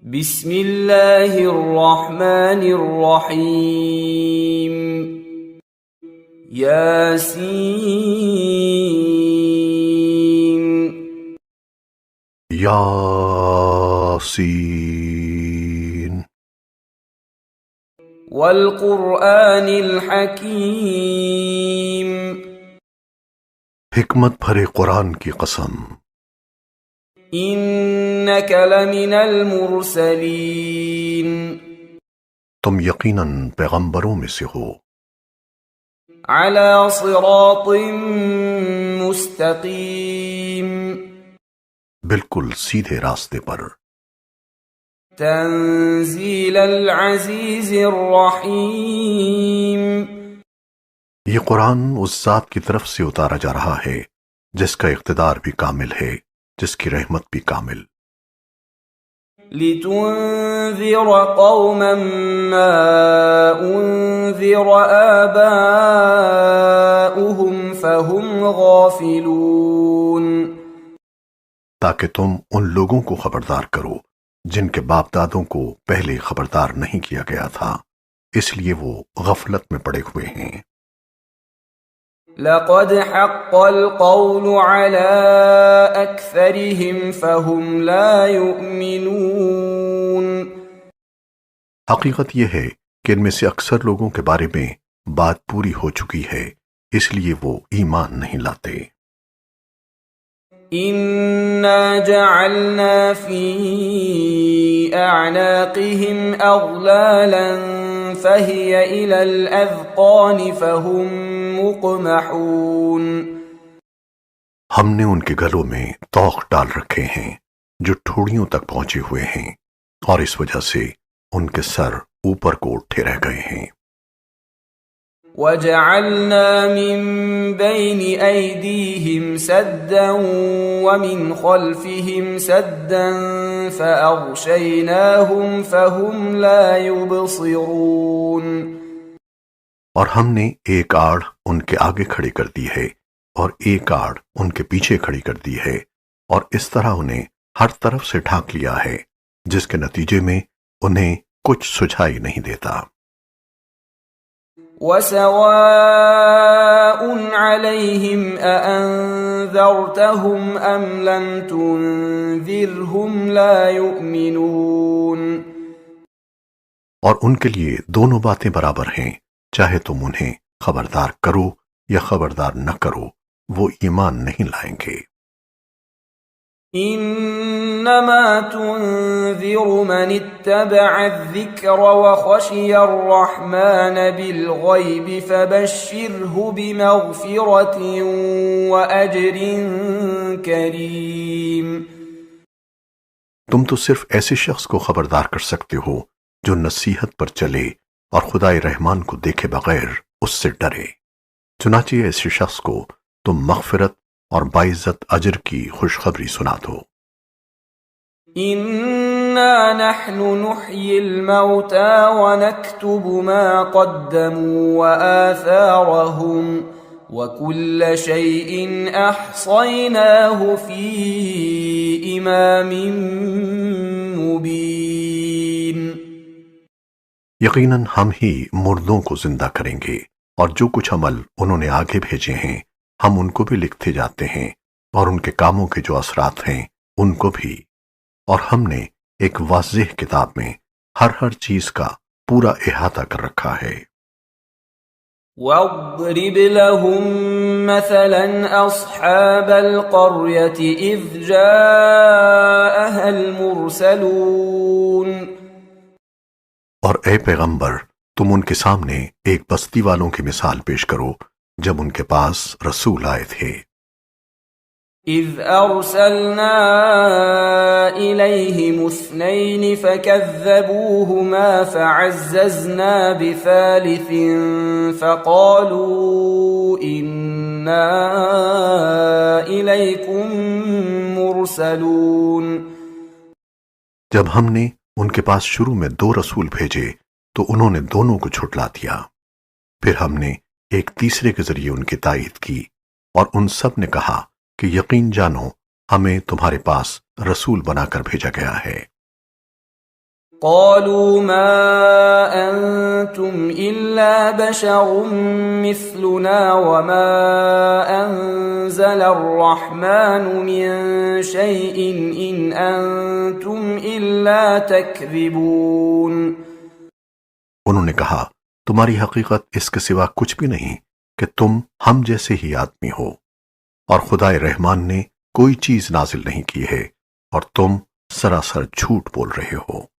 بسم اللہ الرحمن الرحیم یاسین یاسین والقرآن الحکیم حکمت بھرے قرآن کی قسم، انک لمن المرسلین تم یقیناً پیغمبروں میں سے ہو، علی صراط مستقیم بالکل سیدھے راستے پر، تنزیل العزیز الرحیم یہ قرآن اس ذات کی طرف سے اتارا جا رہا ہے جس کا اقتدار بھی کامل ہے، جس کی رحمت بھی کامل، لتنذر قوما ما انذر آباؤهم فهم غافلون تاکہ تم ان لوگوں کو خبردار کرو جن کے باپ دادوں کو پہلے خبردار نہیں کیا گیا تھا، اس لیے وہ غفلت میں پڑے ہوئے ہیں۔ لقد حق القول على أكثرهم فهم لا يؤمنون حقیقت یہ ہے کہ ان میں سے اکثر لوگوں کے بارے میں بات پوری ہو چکی ہے، اس لیے وہ ایمان نہیں لاتے۔ إنا جعلنا في أعناقهم أغلالا فهي إلى الأذقان فهم مقمحون ہم نے ان کے گلوں میں طوق ڈال رکھے ہیں جو ٹھوڑیوں تک پہنچے ہوئے ہیں، اور اس وجہ سے ان کے سر اوپر کو اٹھے رہ گئے ہیں۔ وجعلنا من بين أيديهم سدا ومن خلفهم سدا فأغشيناهم فهم لا يبصرون اور ہم نے ایک آڑ ان کے آگے کھڑی کر دی ہے اور ایک آڑ ان کے پیچھے کھڑی کر دی ہے، اور اس طرح انہیں ہر طرف سے ڈھانک لیا ہے جس کے نتیجے میں انہیں کچھ سجھائی نہیں دیتا۔ وَسَوَاءٌ عَلَيْهِمْ أَأَنذَرْتَهُمْ أَمْ لَمْ تُنذِرْهُمْ لَا يُؤْمِنُونَ اور ان کے لیے دونوں باتیں برابر ہیں، چاہے تم انہیں خبردار کرو یا خبردار نہ کرو، وہ ایمان نہیں لائیں گے۔ انما تنذر من اتبع الذکر وخشی الرحمن بالغیب فبشره بمغفرة واجر کریم تم تو صرف ایسے شخص کو خبردار کر سکتے ہو جو نصیحت پر چلے اور خدائے رحمان کو دیکھے بغیر اس سے ڈرے، چنانچہ ایسے شخص کو تم مغفرت اور باعزت اجر کی خوشخبری سنا دو۔ انا نحن نحيي الموتى ونكتب ما قدموا وآثارهم وكل شيء احصيناه في امام مبين یقیناً ہم ہی مردوں کو زندہ کریں گے، اور جو کچھ عمل انہوں نے آگے بھیجے ہیں ہم ان کو بھی لکھتے جاتے ہیں، اور ان کے کاموں کے جو اثرات ہیں ان کو بھی، اور ہم نے ایک واضح کتاب میں ہر چیز کا پورا احاطہ کر رکھا ہے۔ وَاضْرِبْ لَهُمْ مَثَلًا أَصْحَابَ الْقَرْيَةِ إِذْ جَاءَهَا الْمُرْسَلُونَ اور اے پیغمبر تم ان کے سامنے ایک بستی والوں کی مثال پیش کرو جب ان کے پاس رسول آئے تھے۔ اذ ارسلنا الیہم اثنین فکذبوہما فعززنا بثالث فقالوا انا الیکم مرسلون جب ہم نے ان کے پاس شروع میں 2 رسول بھیجے تو انہوں نے دونوں کو جھٹلا دیا، پھر ہم نے ایک تیسرے کے ذریعے ان کی تائید کی، اور ان سب نے کہا کہ یقین جانو ہمیں تمہارے پاس رسول بنا کر بھیجا گیا ہے۔ قالوا ما أنتم إلا بشر مثلنا وما أنزل الرحمن من شيء إن أنتم إلا تكذبون. انہوں نے کہا تمہاری حقیقت اس کے سوا کچھ بھی نہیں کہ تم ہم جیسے ہی آدمی ہو، اور خدائے رحمان نے کوئی چیز نازل نہیں کی ہے اور تم سراسر جھوٹ بول رہے ہو۔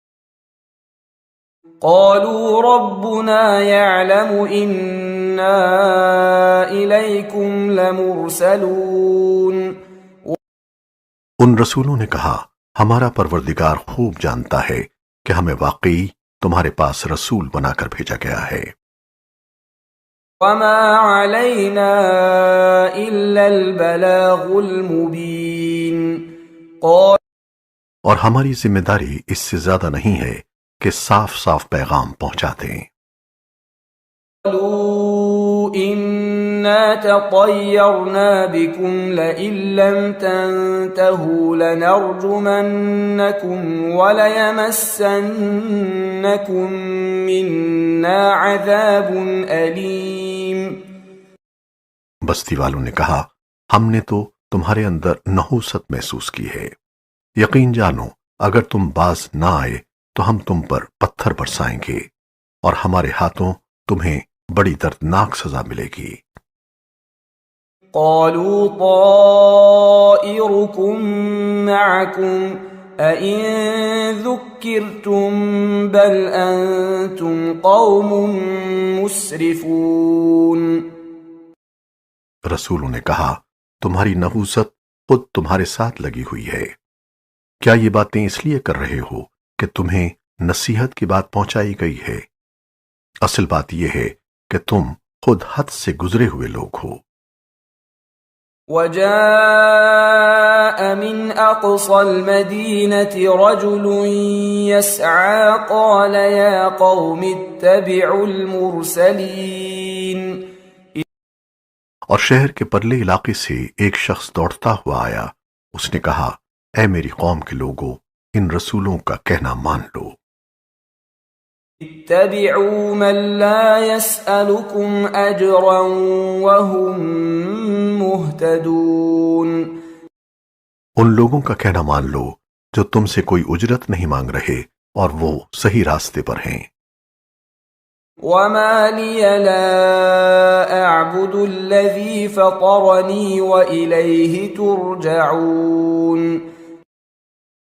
قالوا ربنا يعلم إنا إليكم لمرسلون. ان رسولوں نے کہا ہمارا پروردگار خوب جانتا ہے کہ ہمیں واقعی تمہارے پاس رسول بنا کر بھیجا گیا ہے۔ وما علينا إلا البلاغ المبين. اور ہماری ذمہ داری اس سے زیادہ نہیں ہے کہ صاف صاف پیغام پہنچا دیں۔ قالوا إنا تطيرنا بكم لئن لم تنتهوا لنرجمنكم وليمسنكم منا عذاب أليم. بستی والوں نے کہا ہم نے تو تمہارے اندر نحوست محسوس کی ہے، یقین جانو اگر تم باز نہ آئے تو ہم تم پر پتھر برسائیں گے اور ہمارے ہاتھوں تمہیں بڑی دردناک سزا ملے گی۔ قالوا طائركم معكم أئن ذكرتم بل أنتم قوم مسرفون. رسولوں نے کہا تمہاری نحوست خود تمہارے ساتھ لگی ہوئی ہے، کیا یہ باتیں اس لیے کر رہے ہو کہ تمہیں نصیحت کی بات پہنچائی گئی ہے؟ اصل بات یہ ہے کہ تم خود حد سے گزرے ہوئے لوگ ہو۔ وجاء من أقصى المدينة رجل يسعى قال يا قوم اتبعوا المرسلين. اور شہر کے پرلے علاقے سے ایک شخص دوڑتا ہوا آیا، اس نے کہا اے میری قوم کے لوگوں ان رسولوں کا کہنا مان لو۔ اتبعوا من لا يسألكم أجرا وهم مهتدون. ان لوگوں کا کہنا مان لو جو تم سے کوئی اجرت نہیں مانگ رہے اور وہ صحیح راستے پر ہیں۔ وما لي لا أعبد الذي فطرني وإليه ترجعون.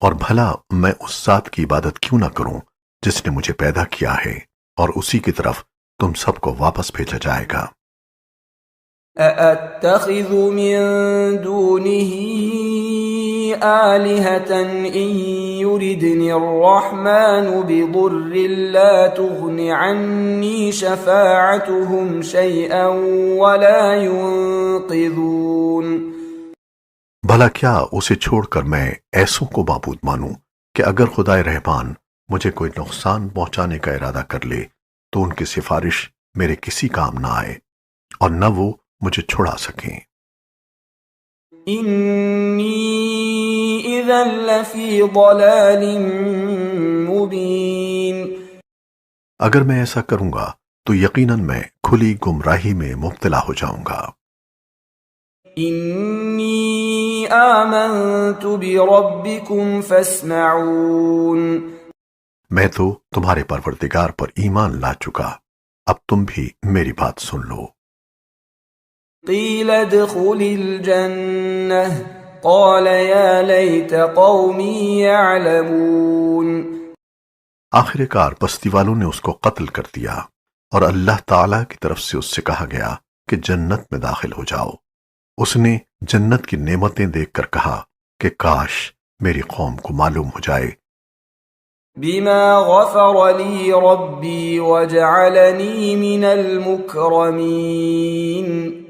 اور بھلا میں اس ذات کی عبادت کیوں نہ کروں جس نے مجھے پیدا کیا ہے اور اسی کی طرف تم سب کو واپس بھیجا جائے گا۔ أأتخذ من دونه آلهة إن يردني الرحمن بضر لا تغن عني شفاعتهم شيئا ولا ينقذون. بھلا کیا اسے چھوڑ کر میں ایسوں کو معبود مانوں کہ اگر خدائے رحمان مجھے کوئی نقصان پہنچانے کا ارادہ کر لے تو ان کی سفارش میرے کسی کام نہ آئے اور نہ وہ مجھے چھڑا سکیں۔ انی اذا لفی ضلال مبین. اگر میں ایسا کروں گا تو یقیناً میں کھلی گمراہی میں مبتلا ہو جاؤں گا۔ انی آمنت بربکم فاسمعون. میں تو تمہارے پروردگار پر ایمان لا چکا، اب تم بھی میری بات سن لو۔ قیل ادخل الجنة قال یا لیت قومی یعلمون. آخر کار بستی والوں نے اس کو قتل کر دیا اور اللہ تعالی کی طرف سے اس سے کہا گیا کہ جنت میں داخل ہو جاؤ۔ اس نے جنت کی نعمتیں دیکھ کر کہا کہ کاش میری قوم کو معلوم ہو جائے بما غفر لی ربی وجعلنی من المکرمین.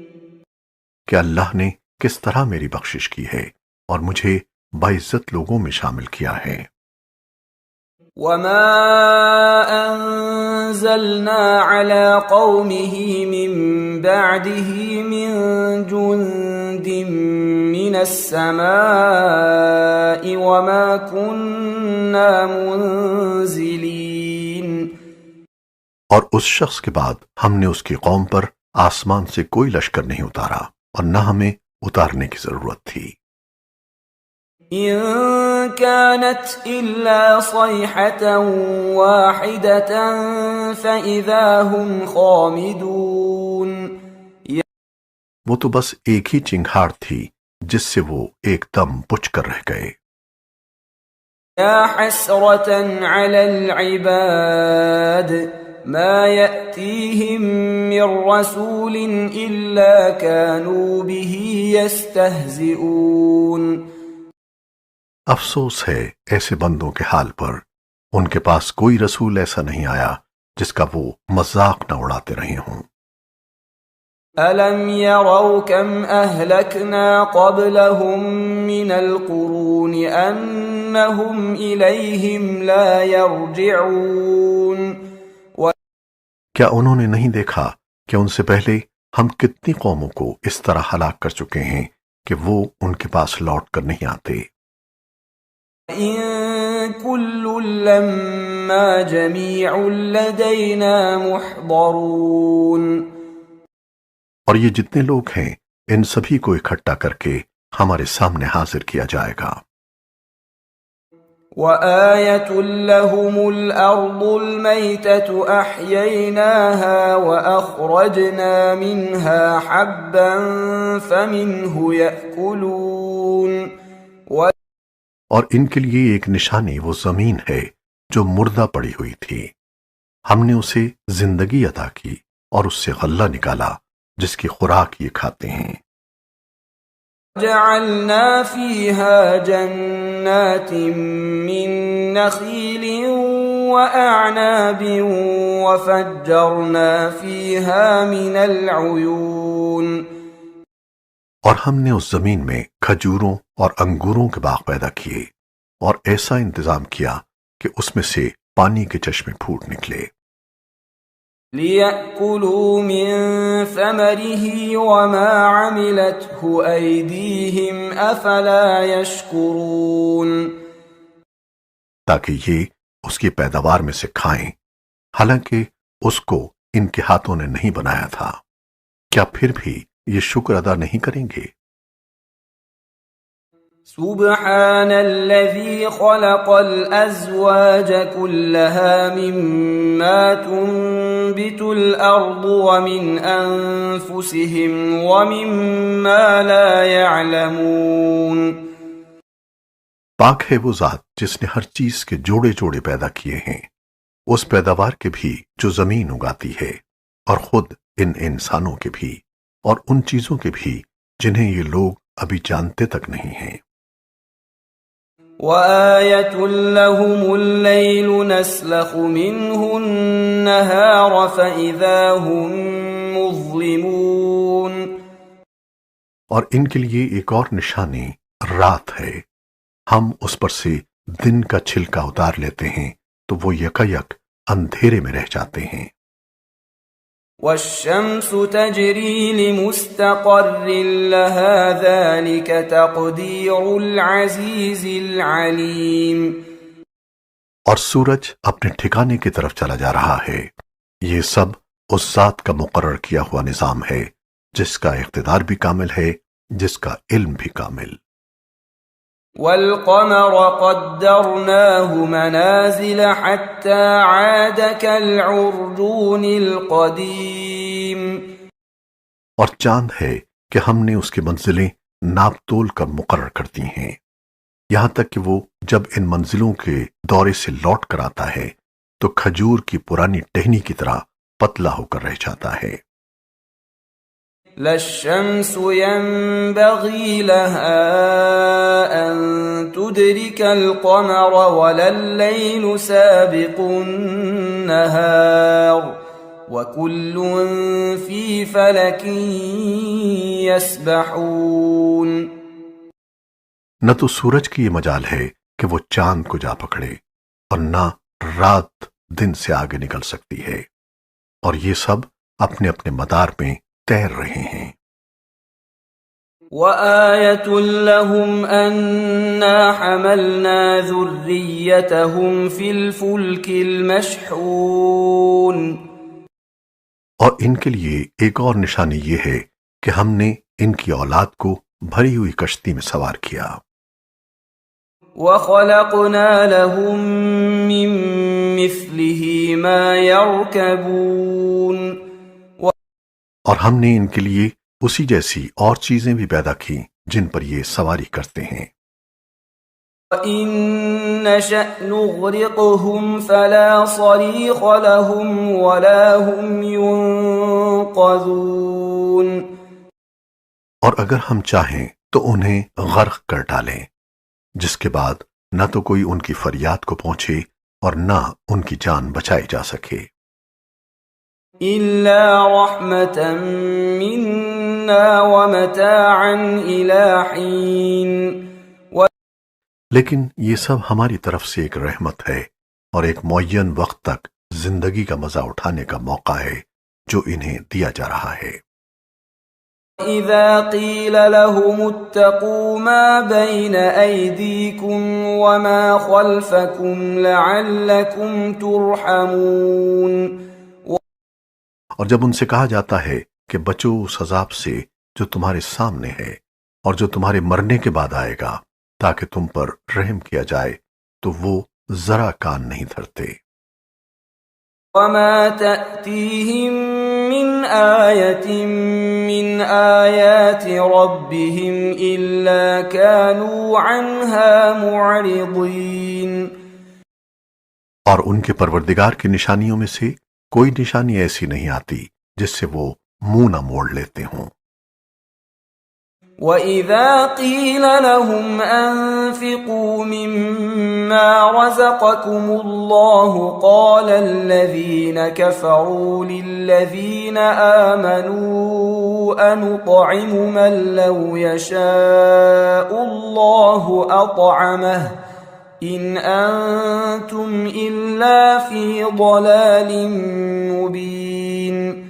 کہ اللہ نے کس طرح میری بخشش کی ہے اور مجھے باعزت لوگوں میں شامل کیا ہے۔ وما انزلنا على قومه من بعده من جند من السماء وما كنا منزلين. اور اس شخص کے بعد ہم نے اس کی قوم پر آسمان سے کوئی لشکر نہیں اتارا اور نہ ہمیں اتارنے کی ضرورت تھی۔ إن كانت إلا صيحة واحدة فإذا هم خامدون وہ تو بس ایک ہی چنگھاڑ تھی جس سے وہ ایک دم بجھ کر رہ گئے۔ يا حسرة على العباد ما يأتيهم من رسول إلا كانوا به يستهزئون افسوس ہے ایسے بندوں کے حال پر، ان کے پاس کوئی رسول ایسا نہیں آیا جس کا وہ مذاق نہ اڑاتے رہے ہوں۔ أَلَمْ يَرَوْا كَمْ أَهْلَكْنَا قَبْلَهُمْ مِنَ الْقُرُونِ أَنَّهُمْ إِلَيْهِمْ لَا يَرْجِعُونَ کیا انہوں نے نہیں دیکھا کہ ان سے پہلے ہم کتنی قوموں کو اس طرح ہلاک کر چکے ہیں کہ وہ ان کے پاس لوٹ کر نہیں آتے۔ إِن كُلٌّ لَّمَّا جَمِيعٌ لَّدَيْنَا مُحْضَرُونَ اور یہ جتنے لوگ ہیں ان سبھی کو اکٹھا کر کے ہمارے سامنے حاضر کیا جائے گا۔ وَآيَةٌ لَّهُمُ الْأَرْضُ الْمَيْتَةُ أَحْيَيْنَاهَا وَأَخْرَجْنَا مِنْهَا حَبًّا فَمِنْهُ يَأْكُلُونَ اور ان کے لیے ایک نشانی وہ زمین ہے جو مردہ پڑی ہوئی تھی، ہم نے اسے زندگی عطا کی اور اس سے غلہ نکالا جس کی خوراک یہ کھاتے ہیں۔ جعلنا فيها جنات من نخيل وأعناب وفجرنا فيها من العيون اور ہم نے اس زمین میں کھجوروں اور انگوروں کے باغ پیدا کیے اور ایسا انتظام کیا کہ اس میں سے پانی کے چشمے پھوٹ نکلے۔ لِيَأْكُلُوا مِن ثَمَرِهِ وَمَا عَمِلَتْهُ أَيْدِيهِمْ أَفَلَا يَشْكُرُونَ تاکہ یہ اس کی پیداوار میں سے کھائیں، حالانکہ اس کو ان کے ہاتھوں نے نہیں بنایا تھا، کیا پھر بھی یہ شکر ادا نہیں کریں گے؟ سبحان الذي خلق الأزواج كلها مما تنبت الأرض ومن أنفسهم ومما لا يعلمون پاک ہے وہ ذات جس نے ہر چیز کے جوڑے جوڑے پیدا کیے ہیں، اس پیداوار کے بھی جو زمین اگاتی ہے، اور خود ان انسانوں کے بھی اور ان چیزوں کے بھی جنہیں یہ لوگ ابھی جانتے تک نہیں ہیں۔ وَآيَةٌ لَّهُمُ اللَّيْلُ نَسْلَخُ مِنْهُ النَّهَارَ فَإِذَا هُم مُّظْلِمُونَ اور ان کے لیے ایک اور نشانی رات ہے، ہم اس پر سے دن کا چھلکا اتار لیتے ہیں تو وہ یکایک اندھیرے میں رہ جاتے ہیں۔ وَالشَّمْسُ تَجْرِي لِمُسْتَقَرٍّ لَّهَا ذَلِكَ تَقْدِيرُ الْعَزِيزِ الْعَلِيمِ اور سورج اپنے ٹھکانے کی طرف چلا جا رہا ہے، یہ سب اس ذات کا مقرر کیا ہوا نظام ہے جس کا اقتدار بھی کامل ہے، جس کا علم بھی کامل۔ وَالْقَمَرَ قَدَّرْنَاهُ مَنَازِلَ حَتَّى عَادَ كَالْعُرْجُونِ الْقَدِيمِ اور چاند ہے کہ ہم نے اس کی منزلیں ناپ تول کر مقرر کر دی ہیں، یہاں تک کہ وہ جب ان منزلوں کے دورے سے لوٹ کر آتا ہے تو کھجور کی پرانی ٹہنی کی طرح پتلا ہو کر رہ جاتا ہے۔ لا الشمس ينبغي لها أن تدرك القمر ولا الليل سابق النهار وكل في فلك يسبحون نہ تو سورج کی یہ مجال ہے کہ وہ چاند کو جا پکڑے اور نہ رات دن سے آگے نکل سکتی ہے، اور یہ سب اپنے اپنے مدار میں تیر رہے ہیں۔ وَآيَةٌ لَّهُمْ أَنَّا حَمَلْنَا ذُرِّيَّتَهُمْ فِي الْفُلْكِ الْمَشْحُونِ اور ان کے لیے ایک اور نشانی یہ ہے کہ ہم نے ان کی اولاد کو بھری ہوئی کشتی میں سوار کیا، وَخَلَقْنَا لَهُم مِّن مِّثْلِهِ مَا يَرْكَبُونَ اور ہم نے ان کے لیے اسی جیسی اور چیزیں بھی پیدا کی جن پر یہ سواری کرتے ہیں۔ وَإِن نَّشَأْ نُغْرِقْهُمْ فَلَا صَرِيخَ لَهُمْ وَلَا هُمْ يُنقَذُونَ اور اگر ہم چاہیں تو انہیں غرق کر ڈالیں، جس کے بعد نہ تو کوئی ان کی فریاد کو پہنچے اور نہ ان کی جان بچائی جا سکے، إِلَّا رَحْمَةً مِّنَّا وَمَتَاعًا إِلَىٰ حِينٍ لیکن یہ سب ہماری طرف سے ایک رحمت ہے اور ایک معین وقت تک زندگی کا مزہ اٹھانے کا موقع ہے جو انہیں دیا جا رہا ہے۔ إِذَا قِيلَ لَهُمُ اتَّقُوا مَا بَيْنَ أَيْدِيكُمْ وَمَا خَلْفَكُمْ لَعَلَّكُمْ تُرْحَمُونَ اور جب ان سے کہا جاتا ہے کہ بچو اس عذاب سے جو تمہارے سامنے ہے اور جو تمہارے مرنے کے بعد آئے گا تاکہ تم پر رحم کیا جائے، تو وہ ذرا کان نہیں دھرتے۔ وَمَا تَأْتِيهِم مِّنْ آيَةٍ مِّنْ آيَاتِ رَبِّهِمْ إِلَّا كَانُوا عَنْهَا مُعْرِضِينَ اور ان کے پروردگار کی نشانیوں میں سے کوئی نشانی ایسی نہیں آتی جس سے وہ منہ نہ موڑ لیتے ہوں۔ وَإِذَا قِيلَ لَهُمْ أَنفِقُوا مِمَّا رَزَقَكُمُ اللَّهُ قَالَ الَّذِينَ كَفَرُوا لِلَّذِينَ آمَنُوا أَنُطْعِمُ مَن لَّوْ يَشَاءُ اللَّهُ أَطْعَمَهُ إِنْ أَنتُمْ إِلَّا فِي ضَلَالٍ مُّبِينٍ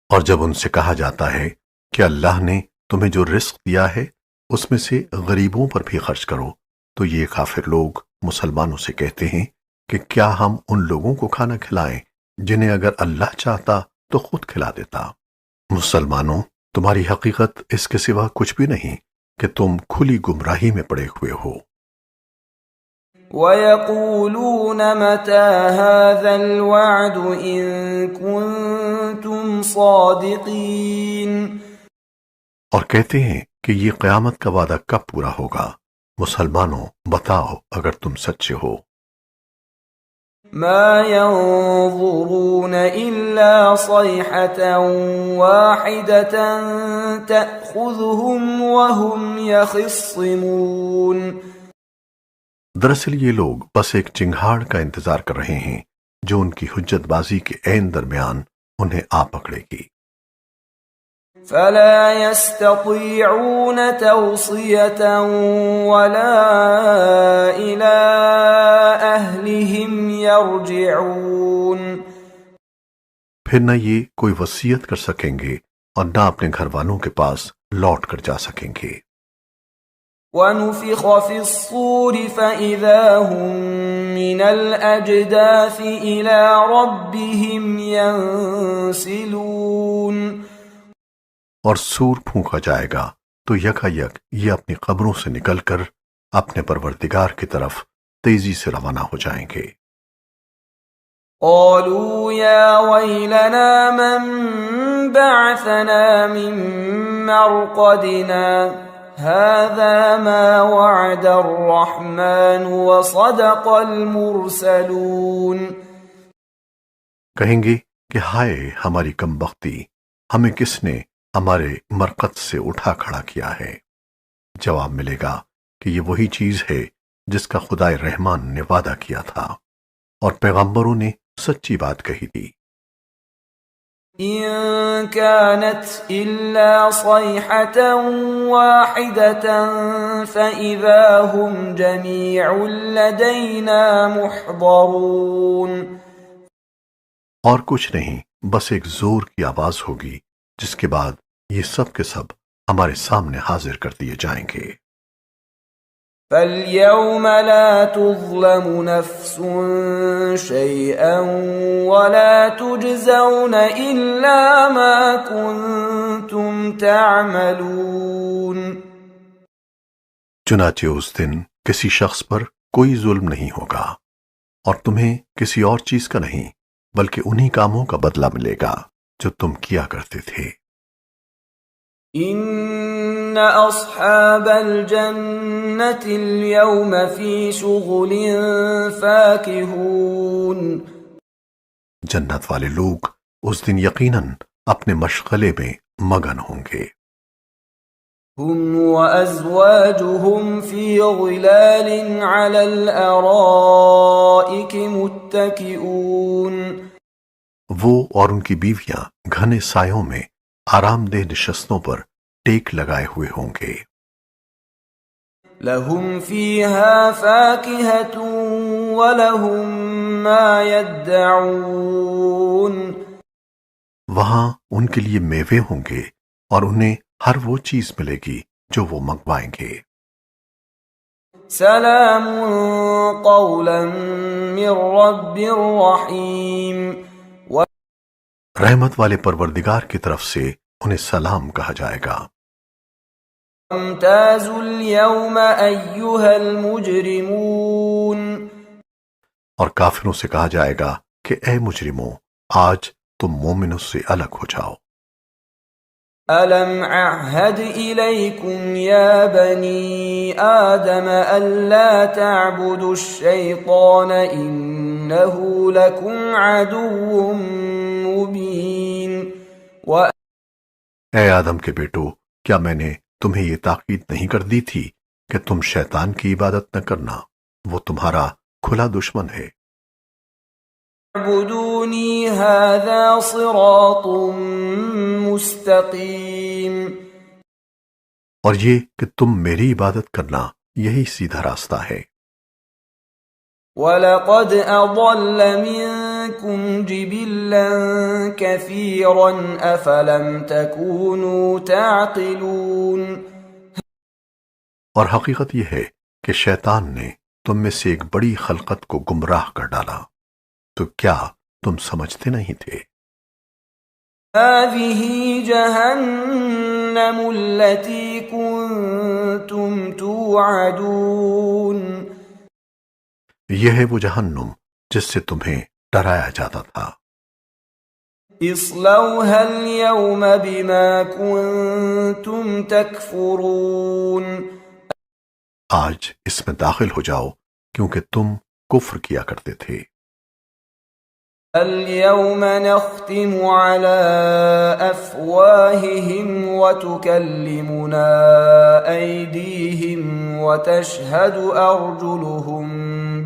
اور جب ان سے کہا جاتا ہے کہ اللہ نے تمہیں جو رزق دیا ہے اس میں سے غریبوں پر بھی خرچ کرو، تو یہ کافر لوگ مسلمانوں سے کہتے ہیں کہ کیا ہم ان لوگوں کو کھانا کھلائیں جنہیں اگر اللہ چاہتا تو خود کھلا دیتا۔ مسلمانوں، تمہاری حقیقت اس کے سوا کچھ بھی نہیں کہ تم کھلی گمراہی میں پڑے ہوئے ہو۔ وَيَقُولُونَ مَتَىٰ هَٰذَا الْوَعْدُ إِن كُنتُمْ صَادِقِينَ اور کہتے ہیں کہ یہ قیامت کا وعدہ کب پورا ہوگا؟ مسلمانوں بتاؤ اگر تم سچے ہو۔ مَا يَنظُرُونَ إِلَّا صَيْحَةً وَاحِدَةً تَأْخُذُهُمْ وَهُمْ يَخِصِّمُونَ دراصل یہ لوگ بس ایک چنگھاڑ کا انتظار کر رہے ہیں جو ان کی حجت بازی کے عین درمیان انہیں آ پکڑے گی۔ فَلَا يَسْتَطِيعُونَ تَوْصِيَةً وَلَا إِلَىٰ أَهْلِهِمْ يَرْجِعُونَ پھر نہ یہ کوئی وصیت کر سکیں گے اور نہ اپنے گھر والوں کے پاس لوٹ کر جا سکیں گے۔ وَنُفِخَ فِي الصُّورِ فَإِذَا هُم مِّنَ الْأَجْدَاثِ إِلَىٰ رَبِّهِمْ يَنسِلُونَ اور سور پھونکا جائے گا تو یکا یک یہ اپنی قبروں سے نکل کر اپنے پروردگار کی طرف تیزی سے روانہ ہو جائیں گے۔ قَالُوا يَا وَيْلَنَا مَن بَعَثَنَا مِن مَّرْقَدِنَا هَٰذَا مَا وَعَدَ الرَّحْمَٰنُ وَصَدَقَ الْمُرْسَلُونَ کہیں گے کہ ہائے ہماری کم بختی، ہمیں کس نے ہمارے مرقد سے اٹھا کھڑا کیا ہے؟ جواب ملے گا کہ یہ وہی چیز ہے جس کا خدائے رحمان نے وعدہ کیا تھا اور پیغمبروں نے سچی بات کہی تھی۔ إِن كَانَتْ إِلَّا صَيْحَةً وَاحِدَةً فَإِذَا هُمْ جَمِيعٌ لَّدَيْنَا مُحْضَرُونَ اور کچھ نہیں، بس ایک زور کی آواز ہوگی جس کے بعد یہ سب کے سب ہمارے سامنے حاضر کر دیے جائیں گے۔ فاليوم لا تظلم نفس شيئا ولا تجزون إلا ما كنتم تعملون. چنانچہ اس دن کسی شخص پر کوئی ظلم نہیں ہوگا اور تمہیں کسی اور چیز کا نہیں بلکہ انہی کاموں کا بدلہ ملے گا جو تم کیا کرتے تھے. ان اصحاب الجنة اليوم في شغل فاكهون. جنت والے لوگ اس دن یقیناً اپنے مشغلے میں مگن ہوں گے. هم وأزواجهم في ظلال على الأرائك متكئون. وہ اور ان کی بیویاں گھنے سایوں میں آرام دہ نشستوں پر ٹیک لگائے ہوئے ہوں گے. لهم فيها فاكهة ولهم ما يدعون. وہاں ان کے لیے میوے ہوں گے اور انہیں ہر وہ چیز ملے گی جو وہ منگوائیں گے. سلام قولا من رب رحیم. رحمت والے پروردگار کی طرف سے انہیں سلام کہا جائے گا. امتازوا اليوم ایھا المجرمون. اور کافروں سے کہا جائے گا کہ اے مجرموں آج تم مومنوں سے الگ ہو جاؤ. ألم أعهد إليكم يا بني آدم ألا تعبدوا الشيطان إنه لكم عدو مبين. اے آدم کے بیٹو کیا میں نے تمہیں یہ تاکید نہیں کر دی تھی کہ تم شیطان کی عبادت نہ کرنا، وہ تمہارا کھلا دشمن ہے. اعبدوني هذا صراط مستقیم. اور یہ کہ تم میری عبادت کرنا یہی سیدھا راستہ ہے. وَلَقَدْ أَضَلَّ مِنكُمْ جِبِلًّا كَثِيرًا أَفَلَمْ تَكُونُوا تَعْقِلُونَ. اور حقیقت یہ ہے کہ شیطان نے تم میں سے ایک بڑی خلقت کو گمراہ کر ڈالا، تو کیا تم سمجھتے نہیں تھے؟ هذه جهنم التي كنتم توعدون. یہ ہے وہ جہنم جس سے تمہیں ڈرایا جاتا تھا. اصلوها اليوم بما كنتم تكفرون. آج اس میں داخل ہو جاؤ کیونکہ تم کفر کیا کرتے تھے. اليوم نختم على أفواههم وتكلمنا أيديهم وتشهد أرجلهم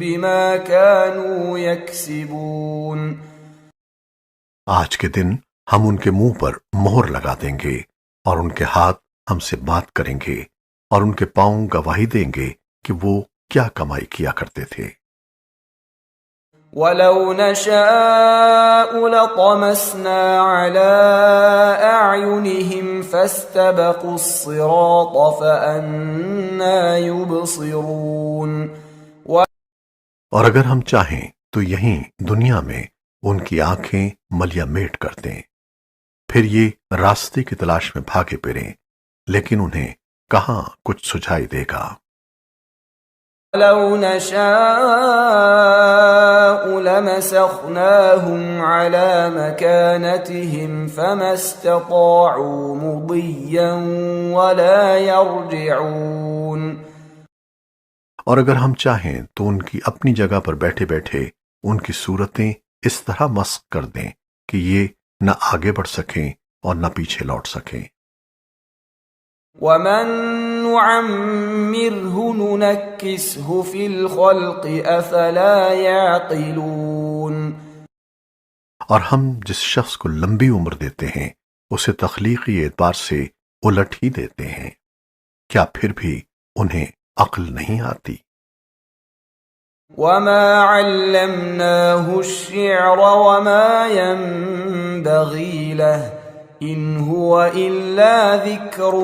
بما كانوا يكسبون. آج کے دن ہم ان کے منہ پر مہر لگا دیں گے اور ان کے ہاتھ ہم سے بات کریں گے اور ان کے پاؤں گواہی دیں گے کہ وہ کیا کمائی کیا کرتے تھے. وَلَوْ نَشَاءُ لَطَمَسْنَا عَلَىٰ أَعْيُنِهِمْ فَاسْتَبَقُوا الصِّرَاطَ فَأَنَّىٰ يُبْصِرُونَ. اور اگر ہم چاہیں تو یہیں دنیا میں ان کی آنکھیں ملیا میٹ کر دیں، پھر یہ راستے کی تلاش میں بھاگے پھریں، لیکن انہیں کہاں کچھ سجھائی دے گا. لو نشاء لمسخناهم على مكانتهم فما استطاعوا مضيا ولا يرجعون. اور اگر ہم چاہیں تو ان کی اپنی جگہ پر بیٹھے بیٹھے ان کی صورتیں اس طرح مسخ کر دیں کہ یہ نہ آگے بڑھ سکیں اور نہ پیچھے لوٹ سکیں. وَمَن نُعَمِّرْهُ نُنَكِّسْهُ فِي الْخَلْقِ أَفَلَا يَعْقِلُونَ. اور ہم جس شخص کو لمبی عمر دیتے ہیں اسے تخلیقی اعتبار سے الٹ ہی دیتے ہیں، کیا پھر بھی انہیں عقل نہیں آتی؟ وَمَا عَلَّمْنَاهُ الشِّعْرَ وَمَا يَنبَغِي لَهُ إن هو إلا ذكر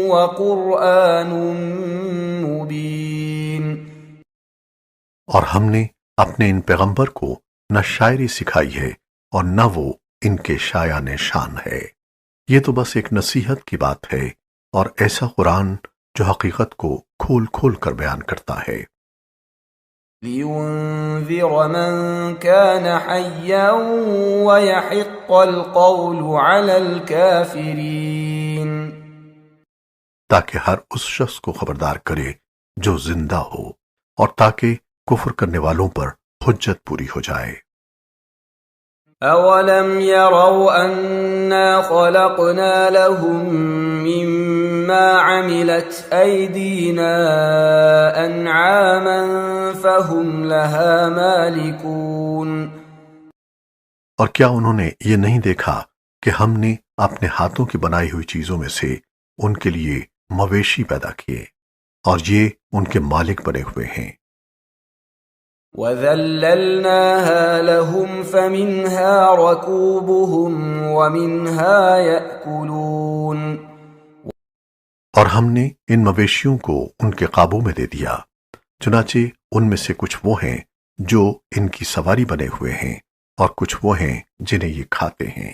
وقرآن مبين۔ اور ہم نے اپنے ان پیغمبر کو نہ شاعری سکھائی ہے اور نہ وہ ان کے شایان شان ہے، یہ تو بس ایک نصیحت کی بات ہے اور ایسا قرآن جو حقیقت کو کھول کھول کر بیان کرتا ہے۔ لِيُنذِرَ مَن كَانَ حَيًّا وَيَحِقَّ الْقَوْلُ عَلَى الْكَافِرِينَ، تاکہ ہر اس شخص کو خبردار کرے جو زندہ ہو، اور تاکہ کفر کرنے والوں پر حجت پوری ہو جائے۔ أَوَلَمْ يَرَوْا أَنَّا خَلَقْنَا لَهُم مِّمَّا عَمِلَتْ أَيْدِينَا أَنْعَامًا فَهُمْ لَهَا مَالِكُونَ۔ اور کیا انہوں نے یہ نہیں دیکھا کہ ہم نے اپنے ہاتھوں کی بنائی ہوئی چیزوں میں سے ان کے لیے مویشی پیدا کیے اور یہ ان کے مالک بنے ہوئے ہیں۔ وَذَلَّلْنَاهَا لَهُمْ فَمِنْهَا رَكُوبُهُمْ وَمِنْهَا يَأْكُلُونَ۔ اور ہم نے ان مویشیوں کو ان کے قابو میں دے دیا، چنانچہ ان میں سے کچھ وہ ہیں جو ان کی سواری بنے ہوئے ہیں اور کچھ وہ ہیں جنہیں یہ کھاتے ہیں۔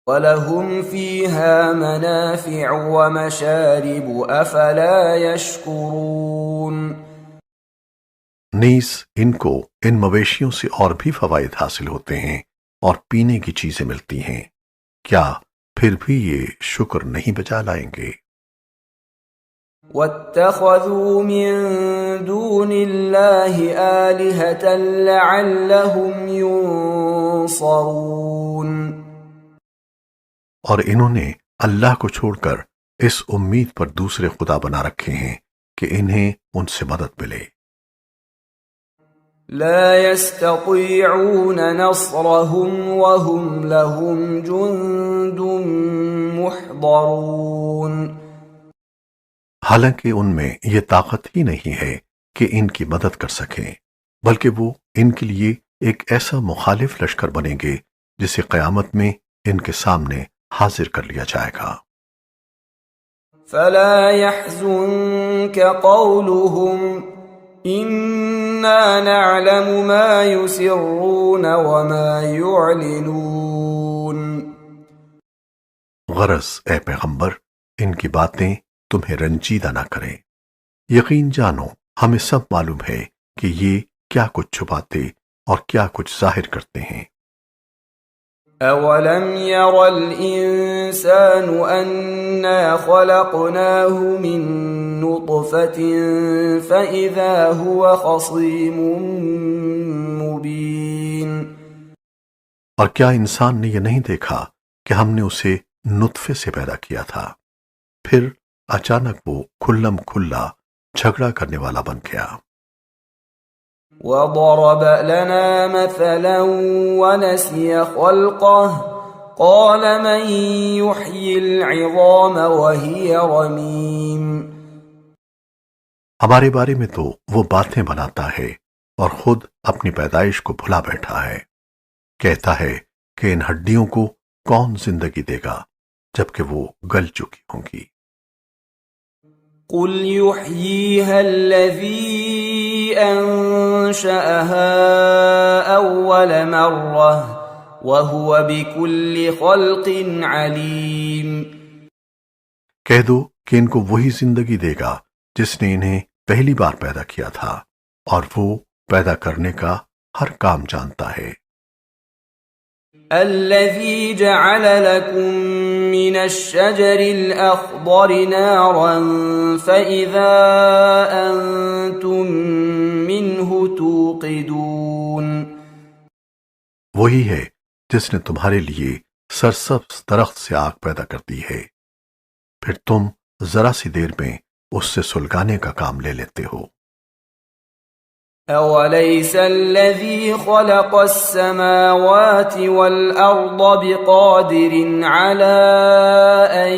وَلَهُمْ فِيهَا مَنَافِعُ وَمَشَارِبُ أَفَلَا يَشْكُرُونَ۔ نیز ان کو ان مویشیوں سے اور بھی فوائد حاصل ہوتے ہیں اور پینے کی چیزیں ملتی ہیں، کیا پھر بھی یہ شکر نہیں بجا لائیں گے؟ وَاتَّخَذُوا مِن دُونِ اللَّهِ آلِهَةً لَعَلَّهُمْ يُنصَرُونَ۔ اور انہوں نے اللہ کو چھوڑ کر اس امید پر دوسرے خدا بنا رکھے ہیں کہ انہیں ان سے مدد ملے۔ لا يستطيعون نصرهم وهم لهم جند محضرون۔ حالانکہ ان میں یہ طاقت ہی نہیں ہے کہ ان کی مدد کر سکیں، بلکہ وہ ان کے لیے ایک ایسا مخالف لشکر بنیں گے جسے قیامت میں ان کے سامنے حاضر کر لیا جائے گا۔ فلا يحزنك قولهم إنا نعلم ما يسرون وما يعلنون۔ غرض اے پیغمبر، ان کی باتیں تمہیں رنجیدہ نہ کریں، یقین جانو ہمیں سب معلوم ہے کہ یہ کیا کچھ چھپاتے اور کیا کچھ ظاہر کرتے ہیں۔ أَوَلَمْ يَرَ الْإِنسَانُ أَنَّا خَلَقْنَاهُ مِن نُّطْفَةٍ فَإِذَا هُوَ خَصِيمٌ مُّبِينٌ۔ اور کیا انسان نے یہ نہیں دیکھا کہ ہم نے اسے نطفے سے پیدا کیا تھا، پھر اچانک وہ کھلم کھلا جھگڑا کرنے والا بن گیا۔ وَضَرَبَ لَنَا مَثَلًا وَنَسِيَ خَلْقَهُ قَالَ مَن يُحْيِي الْعِظَامَ وَهِيَ رَمِيمٌ۔ ہمارے بارے میں تو وہ باتیں بناتا ہے اور خود اپنی پیدائش کو بھلا بیٹھا ہے، کہتا ہے کہ ان ہڈیوں کو کون زندگی دے گا جبکہ وہ گل چکی ہوں گی۔ قُلْ يُحْيِيهَا الَّذِي أَنشَأَهَا أَوَّلَ مَرَّةٍ وَهُوَ بِكُلِّ خَلْقٍ عَلِيمٌ۔ کہہ دو کہ ان کو وہی زندگی دے گا جس نے انہیں پہلی بار پیدا کیا تھا، اور وہ پیدا کرنے کا ہر کام جانتا ہے۔ الذي جعل لكم من الشجر الأخضر نارا فإذا أنتم منه توقدون۔ وہی ہے جس نے تمہارے لیے سرسبز درخت سے آگ پیدا کر دی ہے، پھر تم ذرا سی دیر میں اس سے سلگانے کا کام لے لیتے ہو۔ أَوَلَيْسَ الَّذِي خَلَقَ السَّمَاوَاتِ وَالْأَرْضَ بِقَادِرٍ عَلَىٰ أَن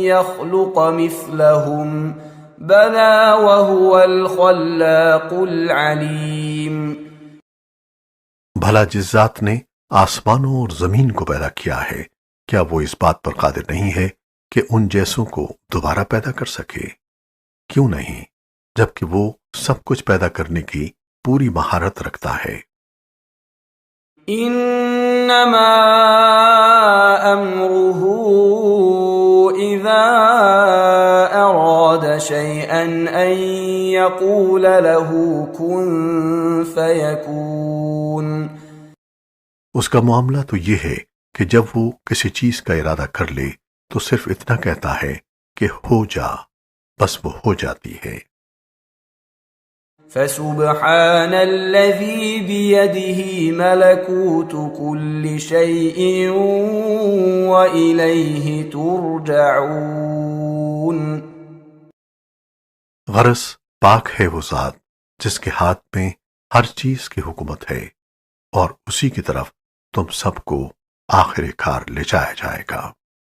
يَخْلُقَ مِثْلَهُم بَلَىٰ وَهُوَ الْخَلَّاقُ الْعَلِيمُ۔ بھلا جس ذات نے آسمانوں اور زمین کو پیدا کیا ہے، کیا وہ اس بات پر قادر نہیں ہے کہ ان جیسوں کو دوبارہ پیدا کر سکے؟ کیوں نہیں، جبکہ وہ سب کچھ پیدا کرنے کی پوری مہارت رکھتا ہے۔ انما امره اذا اراد شيئا ان يقول له كن فيكون۔ اس کا معاملہ تو یہ ہے کہ جب وہ کسی چیز کا ارادہ کر لے تو صرف اتنا کہتا ہے کہ ہو جا، بس وہ ہو جاتی ہے۔ فسبحان الذي بيده ملكوت كل شيء وإليه ترجعون۔ غرض پاک ہے وہ ذات جس کے ہاتھ میں ہر چیز کی حکومت ہے، اور اسی کی طرف تم سب کو آخر کار لے جایا جائے گا۔